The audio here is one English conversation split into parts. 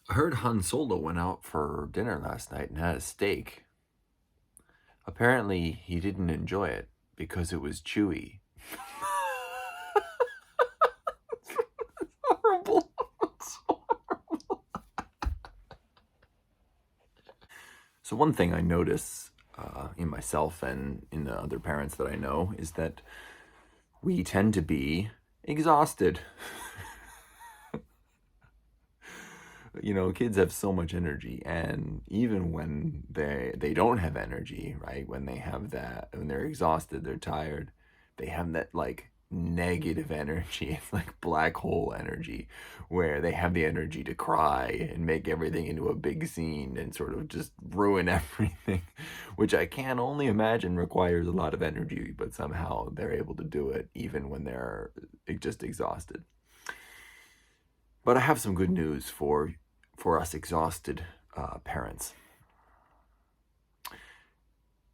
I heard Han Solo went out for dinner last night and had a steak. Apparently, he didn't enjoy it because it was chewy. Horrible. So one thing I notice in myself and in the other parents that I know is that we tend to be exhausted. Kids have so much energy, and even when they don't have energy, right? When they're exhausted, they're tired, they have that like negative energy. It's like black hole energy, where they have the energy to cry and make everything into a big scene and sort of just ruin everything, which I can only imagine requires a lot of energy, but somehow they're able to do it even when they're just exhausted. But I have some good news for us exhausted parents.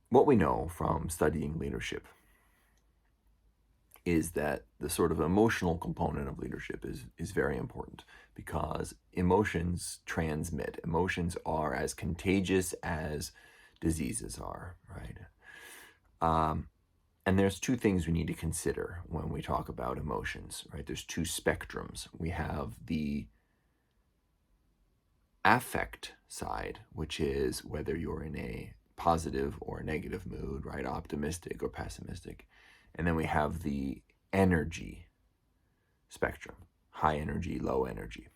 What we know from studying leadership is that the sort of emotional component of leadership is very important because emotions transmit. Emotions are as contagious as diseases are, right? Um, and there's two things we need to consider when we talk about emotions, right? There's two spectrums. We have the affect side, which is whether you're in a positive or a negative mood, right? Optimistic or pessimistic. And then we have the energy spectrum, high energy, low energy.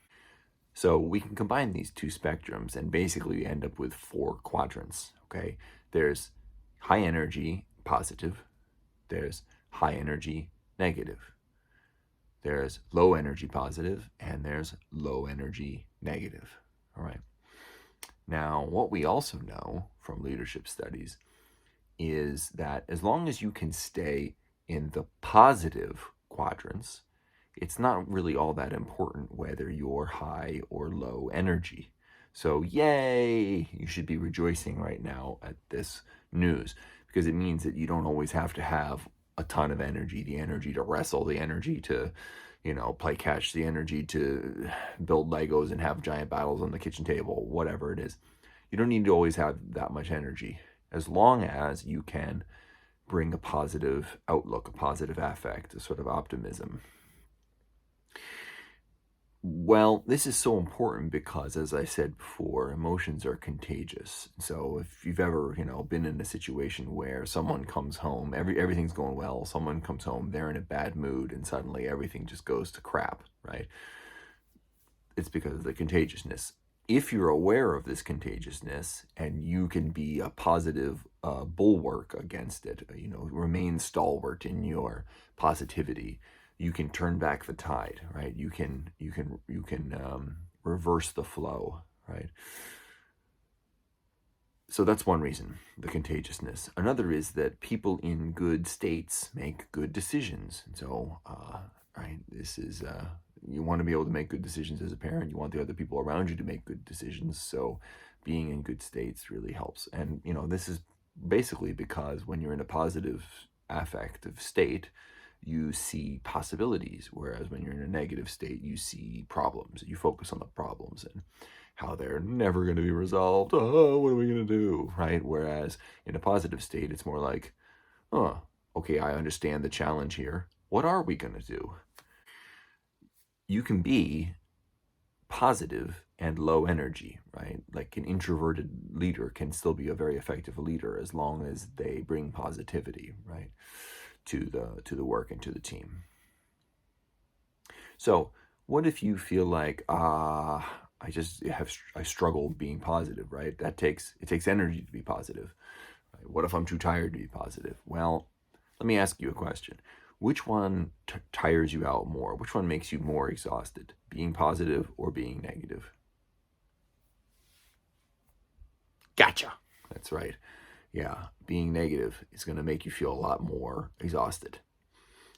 So we can combine these two spectrums and basically end up with four quadrants, okay? There's high energy, positive. There's high energy, negative. There's low energy, positive, and there's low energy, negative. All right. Now, what we also know from leadership studies is that as long as you can stay in the positive quadrants, it's not really all that important whether you're high or low energy. So, yay, you should be rejoicing right now at this news because it means that you don't always have to have a ton of energy, the energy to wrestle, the energy to, play catch, the energy to build Legos and have giant battles on the kitchen table, whatever it is. You don't need to always have that much energy as long as you can bring a positive outlook, a positive affect, a sort of optimism. Well, this is so important because, as I said before, emotions are contagious. So if you've ever, been in a situation where someone comes home, everything's going well, someone comes home, they're in a bad mood, and suddenly everything just goes to crap, right? It's because of the contagiousness. If you're aware of this contagiousness and you can be a positive bulwark against it, remain stalwart in your positivity, you can turn back the tide, right? You can reverse the flow, right? So that's one reason, the contagiousness. Another is that people in good states make good decisions. So, right, this is you want to be able to make good decisions as a parent. You want the other people around you to make good decisions. So, being in good states really helps. And this is basically because when you're in a positive affective state, you see possibilities, whereas when you're in a negative state, you see problems. You focus on the problems and how they're never going to be resolved. Oh, what are we going to do? Right? Whereas in a positive state, it's more like, oh, okay, I understand the challenge here. What are we going to do? You can be positive and low energy, right? Like an introverted leader can still be a very effective leader as long as they bring positivity, right, to the work and to the team. So, what if you feel like I struggle being positive, right? It takes energy to be positive. Right? What if I'm too tired to be positive? Well, let me ask you a question. Which one tires you out more? Which one makes you more exhausted? Being positive or being negative? Gotcha. That's right. Yeah, being negative is going to make you feel a lot more exhausted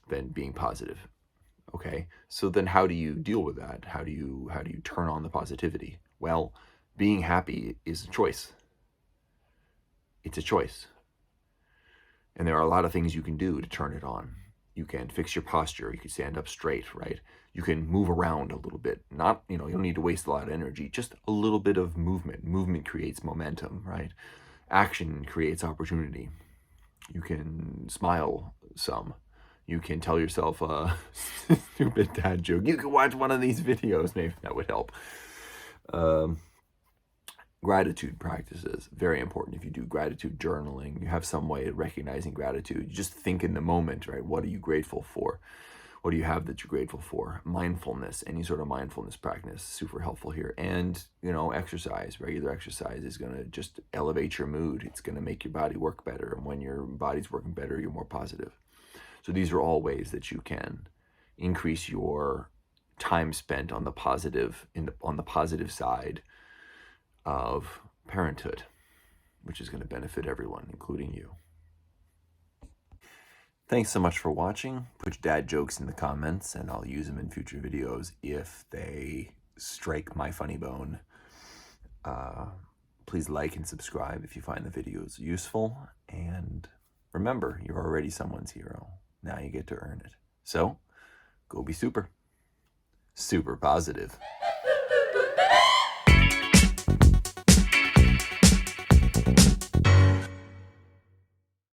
than being positive. Okay, so then how do you deal with that? How do you turn on the positivity? Well, being happy is a choice. It's a choice. And there are a lot of things you can do to turn it on. You can fix your posture. You can stand up straight, right? You can move around a little bit. Not, you don't need to waste a lot of energy, just a little bit of movement. Movement creates momentum, right? Action creates opportunity. You can smile some. You can tell yourself a stupid dad joke. You can watch one of these videos. Maybe that would help. Gratitude practices, very important. If you do gratitude journaling, you have some way of recognizing gratitude. You just think in the moment, right? What are you grateful for? What do you have that you're grateful for? Mindfulness, any sort of mindfulness practice, super helpful here. And, exercise, regular exercise is going to just elevate your mood. It's going to make your body work better. And when your body's working better, you're more positive. So these are all ways that you can increase your time spent on the positive, on the positive side of parenthood, which is going to benefit everyone, including you. Thanks so much for watching. Put your dad jokes in the comments and I'll use them in future videos if they strike my funny bone. Please like and subscribe if you find the videos useful. And remember, you're already someone's hero. Now you get to earn it. So, go be super. Super positive.